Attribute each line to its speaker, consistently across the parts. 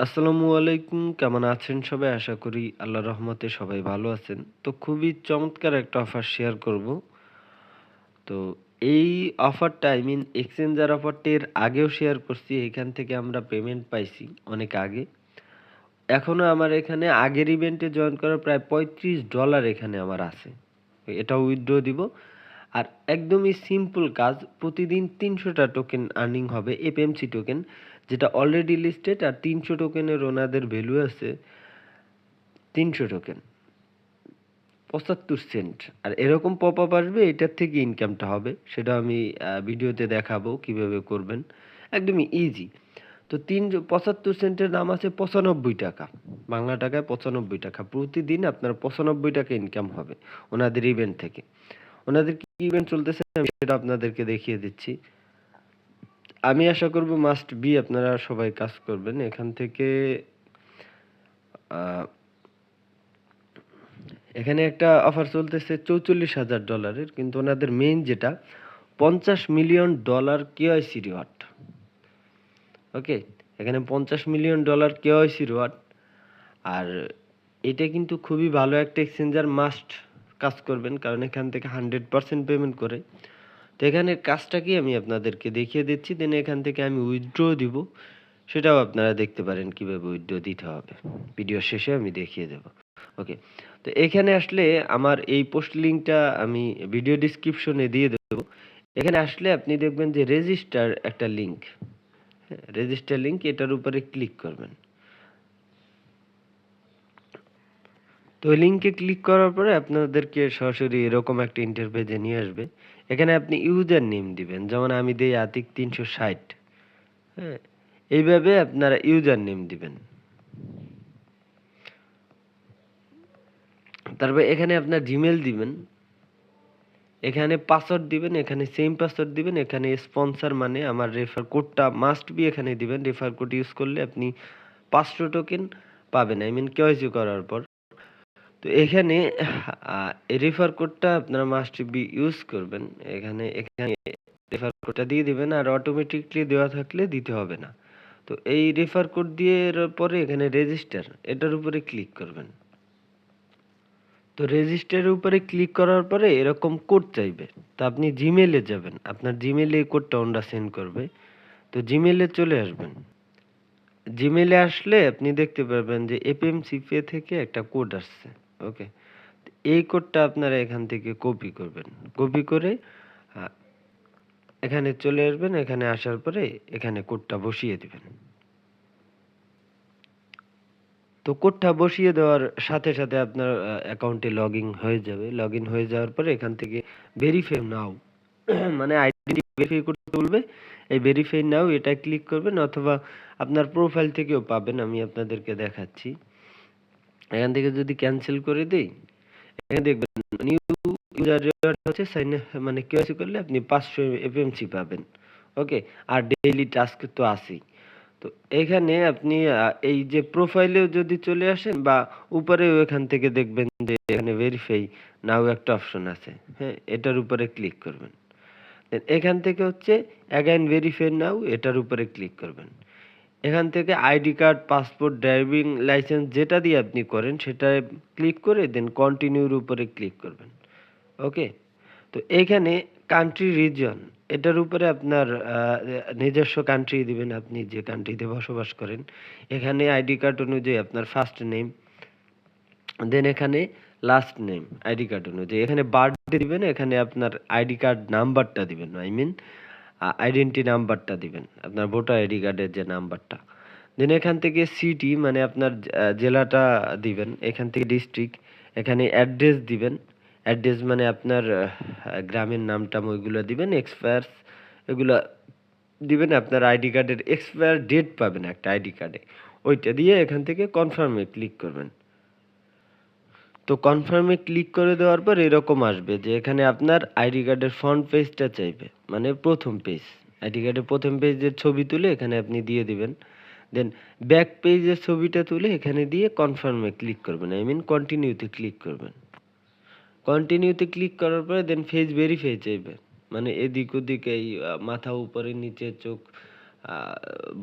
Speaker 1: আসসালামু আলাইকুম। কেমন আছেন সবাই? আশা করি আল্লাহর রহমতে সবাই ভালো আছেন। তো খুবই চমৎকার একটা অফার শেয়ার করব। তো এই অফারটা এক্সচেঞ্জার অফারটা এর আগেও শেয়ার করছি। এখান থেকে আমরা পেমেন্ট পাইছি অনেক আগে। এখনো আমার এখানে আগের ইভেন্টে জয়েন করা প্রায় $35 এখানে আমার আছে। এটাও উইথড্র দিব। আর একদমই সিম্পল কাজ, প্রতিদিন ৩০০ টা টোকেন আর্নিং হবে এপিএমসি টোকেন, যেটা অলরেডি লিস্টেড। আর ৩০০ টোকেনের ওনাদের ভ্যালু আছে ৩০০ টোকেন ৭৫ সেন্ট। আর এরকম পপআপ আসবে, এটার থেকে ইনকামটা হবে। সেটা আমি ভিডিওতে দেখাবো কিভাবে করবেন। একদমই ইজি। তো ৭৫ সেন্টের দাম আছে ৳৯৫। বাংলা টাকায় ৳৯৫। প্রতিদিন আপনার ৳৯৫ ইনকাম হবে ওনাদের ইভেন্ট থেকে। ওনাদের কি ইভেন্ট চলতেছে আমি সেটা আপনাদেরকে দেখিয়ে দিচ্ছি। আমি আশা করব মাস্ট বি আপনারা সবাই কাজ করবেন। এখান থেকে আ এখানে একটা অফার চলতেছে $৪৪,০০০ কিন্তু ওনাদের মেইন যেটা $৫০ মিলিয়ন কেওয়াইসি রিওয়ার্ড। ওকে? এখানে $৫০ মিলিয়ন কেওয়াইসি রিওয়ার্ড। আর এটা কিন্তু খুবই ভালো একটা এক্সচেঞ্জার, মাস্ট কাজ করবেন কারণ এখান থেকে 100% পেমেন্ট করে। তো এখানের কাজটা কি আমি আপনাদেরকে দেখিয়ে দিচ্ছি। দেন এখান থেকে আমি উইথড্র দিব। সেটাও আপনারা দেখতে পারেন কিভাবে উইথড্র দিতে হবে। ভিডিও শেষে আমি দেখিয়ে দেব। ওকে। তো এখানে আসলে আমার এই পোস্ট লিঙ্কটা আমি ভিডিও ডেসক্রিপশনে দিয়ে দেব। এখানে আসলে আপনি দেখবেন যে রেজিস্টার একটা লিঙ্ক। হ্যাঁ? রেজিস্টার লিঙ্ক, এটার উপরে ক্লিক করবেন। তো ওই লিঙ্কে ক্লিক করার পরে আপনাদেরকে সরাসরি এরকম একটা ইন্টারপেজে নিয়ে আসবে। এখানে আপনি ইউজার নেম দিবেন। যেমন আমি দেই আতিক ৩৬০। হ্যাঁ? এইভাবে আপনারা ইউজার নেম দিবেন। তারপর এখানে আপনার জিমেইল দিবেন। এখানে পাসওয়ার্ড দিবেন, এখানে সেম পাসওয়ার্ড দিবেন, এখানে স্পন্সর মানে আমার রেফার কোডটা মাস্ট বি এখানে দিবেন। রেফার কোড ইউজ করলে আপনি ৫০০ টোকেন পাবেন। কেওয়াইসি করার পর। তো এখানে আ রেফার কোডটা আপনারা মাস্ট বি ইউজ করবেন। এখানে রেফার কোডটা দিয়ে দিবেন আর অটোমেটিকলি দেওয়া থাকলে দিতে হবে না। তো এই রেফার কোড দিয়ে এর পরে এখানে রেজিস্টার এটার উপরে ক্লিক করবেন। তো রেজিস্টারের উপরে ক্লিক করার পরে এরকম কোড চাইবে। তো আপনি জিমেইলে যাবেন। আপনার জিমেইলে এই কোডটা ওনারা সেন্ড করবে। তো জিমেইলে চলে আসবেন। জিমেইলে আসলে আপনি দেখতে পারবেন যে এপিএমসি পে থেকে একটা কোড আসছে। ওকে? এই কোডটা আপনারা এখান থেকে কপি করবেন। কপি করে আ এখানে চলে আসবেন। এখানে আসার পরে এখানে কোডটা বসিয়ে দিবেন। তো কোডটা বসিয়ে দেওয়ার সাথে, সাথে আপনার অ্যাকাউন্টে লগইন হয়ে যাবে। লগইন হয়ে যাওয়ার পরে এখান থেকে ভেরিফাই নাও মানে আইডেন্টি ভেরিফাই করতে বলবে। এই ভেরিফাই নাও এটা ক্লিক করবেন অথবা আপনার প্রোফাইল থেকেও পাবেন। আমি আপনাদেরকে দেখাচ্ছি। এখান থেকে যদি ক্যানসেল করে দেই, এখানে দেখবেন নিউ ইউজার রিওয়ার্ড হচ্ছে সাইন মানে কেওয়াইসি করলে আপনি ৫০০ এপিএমসি পাবেন। ওকে? আর ডেইলি টাস্ক তো আছেই। তো এখানে আপনি এই যে প্রোফাইলেও যদি চলে আসেন বা উপরেও এখান থেকে দেখবেন যে এখানে ভেরিফাই নাও একটা অপশন আছে। হ্যাঁ? এটার উপরে ক্লিক করবেন। দেন এখান থেকে হচ্ছে অ্যাগাইন ভেরিফাই নাও এটার উপরে ক্লিক করবেন। এখান থেকে ID card, passport, driving licence যেটা দিয়ে আপনি করেন সেটায় ক্লিক করে দেন কন্টিনিউর উপরে ক্লিক করবেন। ওকে? তো এইখানে কান্ট্রি রিজন এটার উপরে আপনার নিজস্ব কান্ট্রি দিবেন, আপনি যে কান্ট্রিতে বসবাস করেন। এখানে আইডি কার্ড অনুযায়ী আপনার ফার্স্ট নেম, দেন এখানে লাস্ট নেম আইডি কার্ড অনুযায়ী। এখানে বার্থডে দিবেন, এখানে আপনার আইডি কার্ড নাম্বারটা দিবেন। আইডেন্টি নাম্বারটা দিবেন। আপনার ভোটার আইডি কার্ডের যে নাম্বারটা। দেন এখান থেকে সিটি মানে আপনার জেলাটা দিবেন। এখান থেকে ডিস্ট্রিক্ট, এখানে অ্যাড্রেস দিবেন। অ্যাড্রেস মানে আপনার গ্রামের নাম-টাম ওইগুলা দিবেন। এক্সপায়ার্স এগুলা দিবেন। আপনার আইডি কার্ডের এক্সপায়ার ডেট পাবেন একটা আইডি কার্ডে। ওইটা দিয়ে এখান থেকে কনফার্ম এ ক্লিক করবেন। তো কনফার্ম এ ক্লিক করে দেওয়ার পর এরকম আসবে যে এখানে আপনার আইডি কার্ডের ফ্রন্ট পেজটা চাইবে। মানে ১ম পেজ। আইডি কার্ডের ১ম পেজের ছবি তুলে এখানে আপনি দিয়ে দিবেন। দেন ব্যাক পেজের ছবিটা তুলে এখানে দিয়ে কনফার্ম এ ক্লিক করবেন। কন্টিনিউ তে ক্লিক করবেন। কন্টিনিউ তে ক্লিক করার পরে দেন ফেস ভেরিফাই চাইবে। মানে এদিক ওদিক এই মাথা উপরে নিচে চোখ আ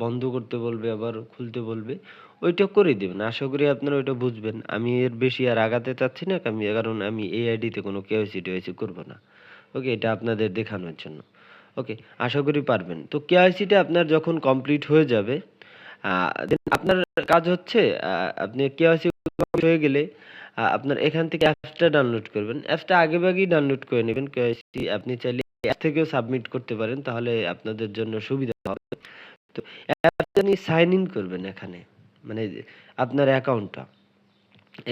Speaker 1: বন্ধ করতে বলবে, আবার খুলতে বলবে। ওইটা করে দিবেন। আশা করি আপনারা ওইটা বুঝবেন। আমি এর বেশি আর আগাতে চাচ্ছি না। কারণ আমি এই আইডিতে কোনো কেওয়াইসি-টেওয়াইসি করব না। ওকে? এটা আপনাদের দেখানোর জন্য। ওকে? আশা করি পারবেন। তো কেওয়াইসিটা আপনার যখন কমপ্লিট হয়ে যাবে, আ দেন আপনার কাজ হচ্ছে, আপনি কেওয়াইসি কমপ্লিট হয়ে গেলে আপনার এখান থেকে অ্যাপসটা ডাউনলোড করবেন। অ্যাপসটা আগেভাগেই ডাউনলোড করে নিবেন। কেওয়াইসি আপনি চাইলে অ্যাপ থেকেও সাবমিট করতে পারেন। তাহলে আপনাদের জন্য সুবিধা হবে। তো অ্যাপটা নিয়ে সাইন ইন করবেন এখানে। মানে আপনার অ্যাকাউন্টটা।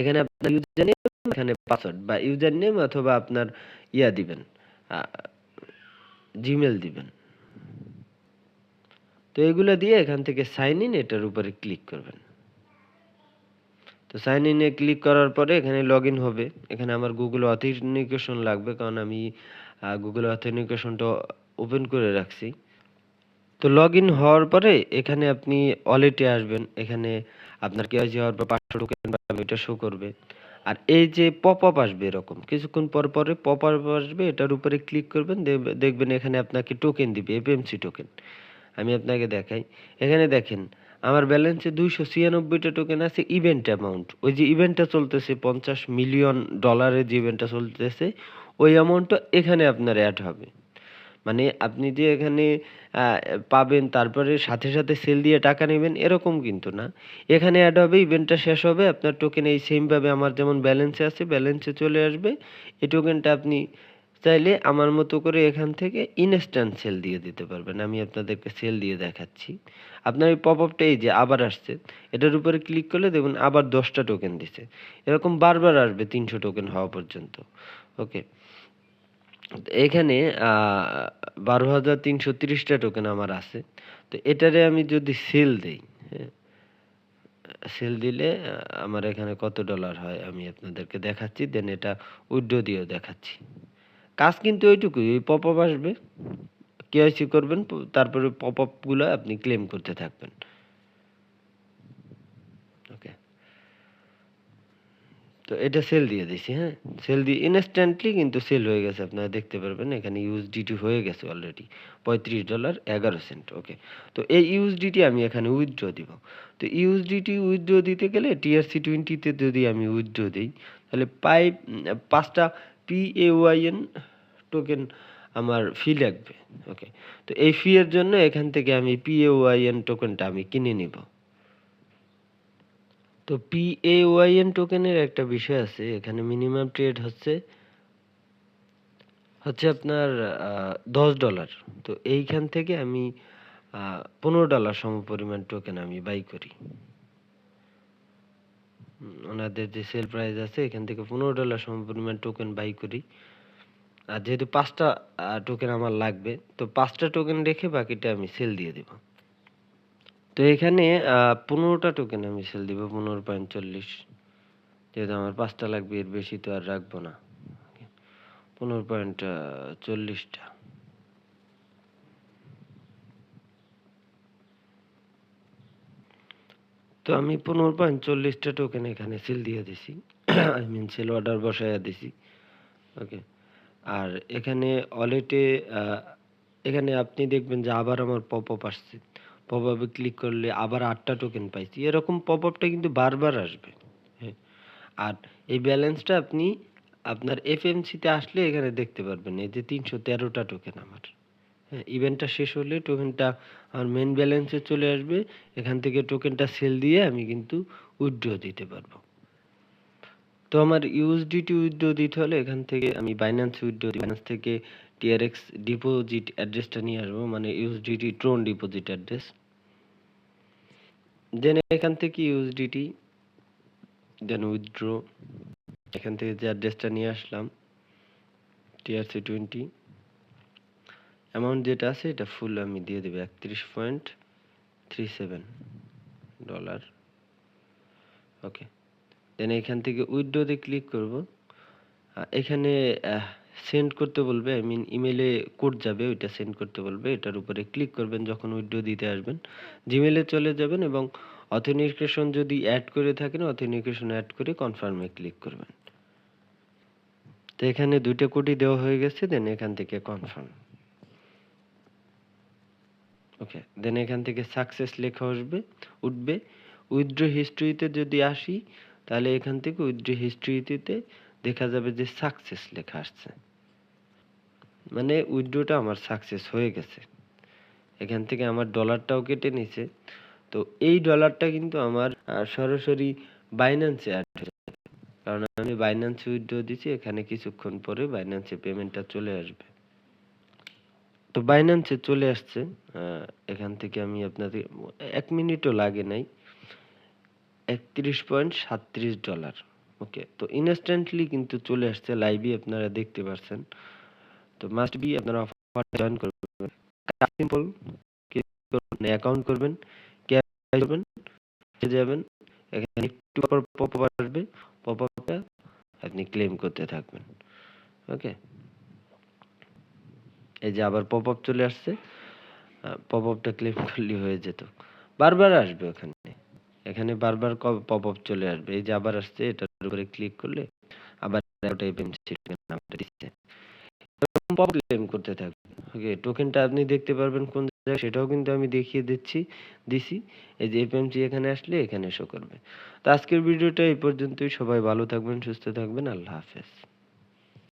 Speaker 1: এখানে আপনার ইউজার নেম, এখানে পাসওয়ার্ড বা ইউজার নেম অথবা আপনার দিবেন। আ জিমেইল দিবেন। তো এগুলা দিয়ে এখান থেকে সাইন ইন এটার উপরে ক্লিক করবেন। তো সাইন ইন এ ক্লিক করার পরে এখানে লগইন হবে। এখানে আমার Google অথেন্টিকেশন লাগবে, কারণ আমি Google অথেন্টিকেশনটা ওপেন করে রাখছি। তো লগইন হওয়ার পরে এখানে আপনি ওয়ালেটে আসবেন। এখানে আপনার কেওয়াইসি হওয়ার পর ৫০০ টোকেন বা এটা শো করবে। আর এই যে পপআপ আসবে এরকম। কিছুক্ষণ পর পরে পপআপ আসবে, এটার উপরে ক্লিক করবেন। দেখবেন এখানে আপনাকে টোকেন দিবে, এফএমসি টোকেন। আমি আপনাকে দেখাই। এখানে দেখেন আমার ব্যালেন্সে ২৯৬ টা টোকেন আছে ইভেন্ট অ্যামাউন্ট। ওই যে ইভেন্টটা চলতেছে $৫০ মিলিয়ন ডলারের যে ইভেন্টটা চলতেছে, ওই অ্যামাউন্টটা এখানে আপনার এড হবে। মানে আপনি যে এখানে আ পাবেন তারপরে সাথে, সাথে সেল দিয়ে টাকা নেবেন এরকম কিন্তু না। এখানে এড হবে, ইভেন্টটা শেষ হবে, আপনার টোকেন এই সেম ভাবে আমার যেমন ব্যালেন্সে আছে, ব্যালেন্সে চলে আসবে। এই টোকেনটা আপনি চাইলে আমার মতো করে এখান থেকে ইনস্ট্যান্ট সেল দিয়ে দিতে পারবেন। আমি আপনাদেরকে সেল দিয়ে দেখাচ্ছি। আপনার এই পপআপটা এই যে আবার আসছে। এটার উপরে ক্লিক করলে দেখুন আবার ১০ টা টোকেন দিছে। এরকম বারবার আসবে ৩০০ টোকেন হওয়া পর্যন্ত। ওকে? এখানে ১২,৩৩০ টা টোকেন আমার আছে। তো এটারে আমি যদি সেল দেই, হ্যাঁ? সেল দিলে আমার এখানে কত ডলার হয় আমি আপনাদেরকে দেখাচ্ছি। দেন এটা উইথড্র দিয়েও দেখাচ্ছি। কাজ কিন্তু ওইটুকুই। ওই পপআপ আসবে, কেওয়াইসি করবেন, তারপরে পপআপ গুলা আপনি ক্লেম করতে থাকবেন। ওকে? তো এটা সেল দিয়ে দিছি, হ্যাঁ? সেল দিয়ে ইনস্ট্যান্টলি কিন্তু সেল হয়ে গেছে। আপনারা দেখতে পারবেন এখানে ইউএসডিটি হয়ে গেছে অলরেডি। $35.11। ওকে। তো এই ইউএসডিটি আমি এখানে উইথড্র দিব। তো ইউএসডিটি উইথড্র দিতে গেলে TRC20 তে যদি আমি উইথড্র দেই, তাহলে ৫ টা PAYN টোকেন আমার ফি লাগবে। ওকে। তো এই ফি এর জন্য এখান থেকে আমি PAYN টোকেনটা আমি কিনে নিব। তো PAYN টোকেনের একটা বিষয় আছে। এখানে মিনিমাম ট্রেড হচ্ছে আপনার $10। তো এইখান থেকে আমি $15 সমপরিমাণ টোকেন আমি বাই করি। ওনাদের যে সেল প্রাইস আছে এখান থেকে $15 সমপরিমাণ টোকেন বাই করি। আর যেহেতু ৫ টা টোকেন আমার লাগবে, তো ৫ টা টোকেন রেখে বাকিটা আমি সেল দিয়ে দিব। তো এখানে ১৫ টা টোকেন আমি সেল দিব, ১৫.৪০। যেহেতু আমার ৫ টা লাগবে, এর বেশি তো আর রাখবো না। ১৫.৪০ টা। তো আমি ১৫.৪০ টা টোকেন এখানে সেল দিয়ে দিছি। আই মিন সেল অর্ডার বসাইয়া দিছি। ওকে। আর এখানে ওয়ালেটে আ এখানে আপনি দেখবেন যে আবার আমার পপআপ আসছে। পপআপে ক্লিক করলে আবার ৮ টা টোকেন পাইছি। এরকম পপআপটা কিন্তু বারবার আসবে। হ্যাঁ? আর এই ব্যালেন্সটা আপনি আপনার এফএমসি তে আসলে এখানে দেখতে পারবেন। এই যে ৩১৩ টা টোকেন আমার। হ্যাঁ? ইভেন্টটা শেষ হলে টোকেনটা আমার মেইন ব্যালেন্সে চলে আসবে। এখান থেকে টোকেনটা সেল দিয়ে আমি কিন্তু উইথড্র দিতে পারবো। তো আমার ইউএসডিটি উইথড্র দিতে হলে এখান থেকে আমি বাইন্যান্স উইথড্র দিই। বাইন্যান্স থেকে টিআরএক্স ডিপোজিট অ্যাড্রেসটা নিয়ে আসবো, মানে ইউএসডিটি ট্রোন ডিপোজিট অ্যাড্রেস। দেন এখান থেকে ইউএসডিটি, দেন উইথড্র। এখান থেকে যে অ্যাড্রেসটা নিয়ে আসলাম TRC20, অ্যামাউন্ট যেটা আছে এটা ফুল আমি দিয়ে দেবো $31.37। ওকে। দেন এখান থেকে উইথড্র তে ক্লিক করব। এখানে সেন্ড করতে বলবে, আই মিন ইমেইলে কোড যাবে, ওইটা সেন্ড করতে বলবে। এটার উপরে ক্লিক করবেন যখন উইথড্র দিতে আসবেন। জিমেইলে চলে যাবেন এবং অথেন্টিকেশন যদি অ্যাড করে থাকেন, অথেন্টিকেশন অ্যাড করে কনফার্মে ক্লিক করবেন। তো এখানে ২ টা কোডই দেওয়া হয়ে গেছে, দেন এখান থেকে কনফার্ম। ওকে, দেন এখান থেকে সাকসেস লেখা উঠবে। উইথড্র হিস্ট্রিতে যদি আসি, তাহলে এখান থেকে উইথড্র হিস্ট্রিতে দেখা যাবে যে সাকসেস লেখা আসছে, মানে উইথড্রটা আমার সাকসেস হয়ে গেছে। এখান থেকে আমার ডলারটাও কেটে নিছে। তো এই ডলারটা কিন্তু আমার সরাসরি বাইন্যান্সে অ্যাড হয়ে যাবে, কারণ আমি বাইন্যান্সে উইথড্র দিছি। এখানে কিছুক্ষণ পরে বাইন্যান্সে পেমেন্টটা চলে আসবে। তো বাইন্যান্সে চলে আসছে। এখান থেকে আমি আপনাদের ১ মিনিটও লাগে নাই। $৩১.৩৭। ওকে, তো ইনস্ট্যান্টলি কিন্তু চলে আসছে, লাইভই আপনারা দেখতে পারছেন। তো মাস্ট বি আপনারা অফার জয়েন করবেন। সিম্পল, অ্যাকাউন্ট করবেন, ক্যাশ করবেন, যাবেন, এখানে একটু পর পপআপ আসবে, পপআপটা আপনি ক্লেম করতে থাকবেন। ওকে, এই যে আবার পপআপ চলে আসছে, পপআপটা ক্লেম করলে হয়ে যেত। বারবার আসবে ওখানে, এখানে বারবার পপআপ চলে আসবে। এই যে আবার আসছে, এটার উপরে ক্লিক করলে আবার ওটাই নামটা দিচ্ছে, পপ ক্লেম করতে থাকবে। ওকে, টোকেনটা আপনি দেখতে পারবেন কোন জায়গায়, সেটাও কিন্তু আমি দেখিয়ে দিছি। এই যে এফএমসি এখানে আসলে এখানে শো করবে। তো আজকের ভিডিওটা এই পর্যন্তই। সবাই ভালো থাকবেন, সুস্থ থাকবেন। আল্লাহ হাফেজ।